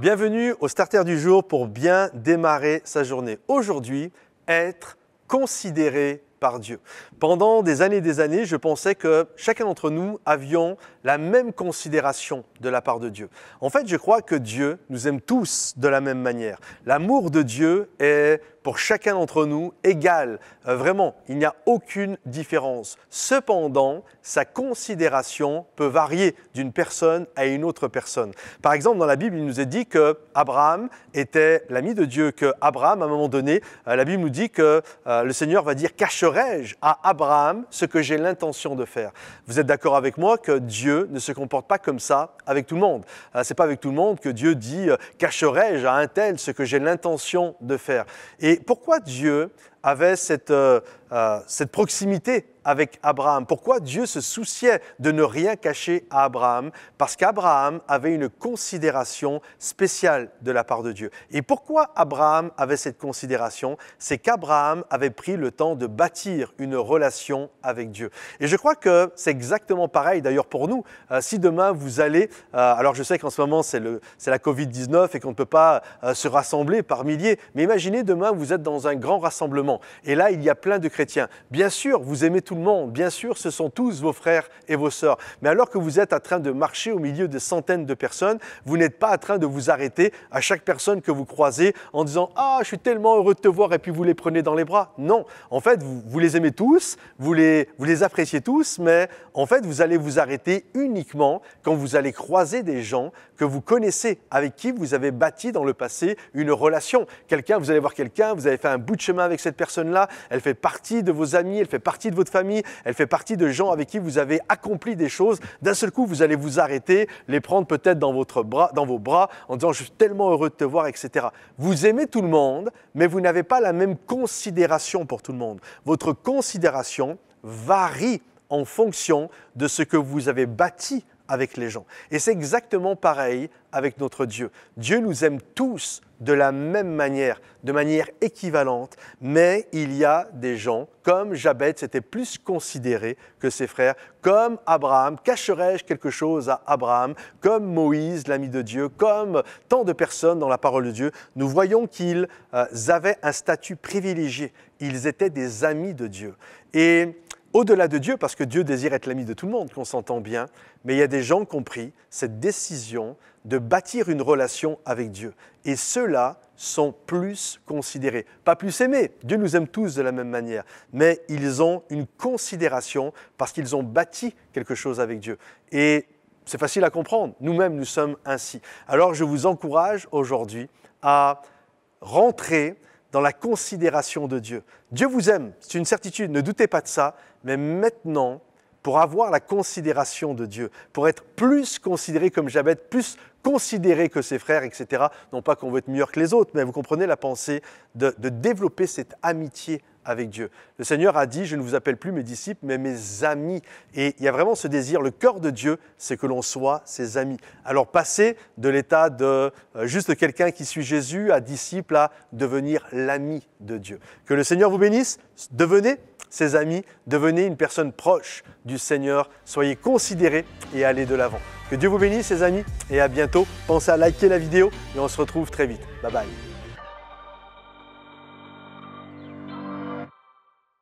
Bienvenue au Starter du jour pour bien démarrer sa journée. Aujourd'hui, être considéré par Dieu. Pendant des années, je pensais que chacun d'entre nous avions la même considération de la part de Dieu. En fait, je crois que Dieu nous aime tous de la même manière. L'amour de Dieu est pour chacun d'entre nous égal. Vraiment, il n'y a aucune différence. Cependant, sa considération peut varier d'une personne à une autre personne. Par exemple, dans la Bible, il nous est dit qu'Abraham était l'ami de Dieu, qu'Abraham, à un moment donné, la Bible nous dit que le Seigneur va dire « Cacherai-je à Abraham ce que j'ai l'intention de faire ?» Vous êtes d'accord avec moi que Dieu ne se comporte pas comme ça avec tout le monde. Ce n'est pas avec tout le monde que Dieu dit « Cacherai-je à un tel ce que j'ai l'intention de faire ?» Et pourquoi Dieu avait cette proximité avec Abraham? Pourquoi Dieu se souciait de ne rien cacher à Abraham? Parce qu'Abraham avait une considération spéciale de la part de Dieu. Et pourquoi Abraham avait cette considération? C'est qu'Abraham avait pris le temps de bâtir une relation avec Dieu. Et je crois que c'est exactement pareil d'ailleurs pour nous. Si demain vous allez, alors je sais qu'en ce moment c'est la Covid-19 et qu'on ne peut pas se rassembler par milliers, mais imaginez demain vous êtes dans un grand rassemblement et là il y a plein de chrétiens. Bien sûr, vous aimez tout le monde, bien sûr, ce sont tous vos frères et vos sœurs. Mais alors que vous êtes en train de marcher au milieu de centaines de personnes, vous n'êtes pas en train de vous arrêter à chaque personne que vous croisez en disant « Ah, je suis tellement heureux de te voir » et puis vous les prenez dans les bras. Non, en fait, vous les aimez tous, vous les appréciez tous, mais en fait, vous allez vous arrêter uniquement quand vous allez croiser des gens que vous connaissez, avec qui vous avez bâti dans le passé une relation. Vous allez voir quelqu'un, vous avez fait un bout de chemin avec cette personne-là, elle fait partie de vos amis, elle fait partie de votre famille, elle fait partie de gens avec qui vous avez accompli des choses. D'un seul coup, vous allez vous arrêter, les prendre peut-être dans vos bras en disant « Je suis tellement heureux de te voir », etc. Vous aimez tout le monde, mais vous n'avez pas la même considération pour tout le monde. Votre considération varie en fonction de ce que vous avez bâti avec les gens. Et c'est exactement pareil avec notre Dieu. Dieu nous aime tous de la même manière, de manière équivalente, mais il y a des gens, comme Jabez était plus considéré que ses frères, comme Abraham, cacherai-je quelque chose à Abraham, comme Moïse, l'ami de Dieu, comme tant de personnes dans la parole de Dieu, nous voyons qu'ils avaient un statut privilégié. Ils étaient des amis de Dieu. Et au-delà de Dieu, parce que Dieu désire être l'ami de tout le monde, qu'on s'entend bien, mais il y a des gens qui ont pris cette décision de bâtir une relation avec Dieu. Et ceux-là sont plus considérés. Pas plus aimés, Dieu nous aime tous de la même manière, mais ils ont une considération parce qu'ils ont bâti quelque chose avec Dieu. Et c'est facile à comprendre, nous-mêmes nous sommes ainsi. Alors je vous encourage aujourd'hui à rentrer dans la considération de Dieu. Dieu vous aime, c'est une certitude, ne doutez pas de ça, mais maintenant, pour avoir la considération de Dieu, pour être plus considéré comme Jabez, plus considéré que ses frères, etc., non pas qu'on veut être meilleur que les autres, mais vous comprenez la pensée de développer cette amitié avec Dieu. Le Seigneur a dit « Je ne vous appelle plus mes disciples, mais mes amis ». Et il y a vraiment ce désir, le cœur de Dieu, c'est que l'on soit ses amis. Alors passer de l'état de juste quelqu'un qui suit Jésus à disciple à devenir l'ami de Dieu. Que le Seigneur vous bénisse, devenez ses amis, devenez une personne proche du Seigneur, soyez considérés et allez de l'avant. Que Dieu vous bénisse, ses amis, et à bientôt. Pensez à liker la vidéo et on se retrouve très vite. Bye bye.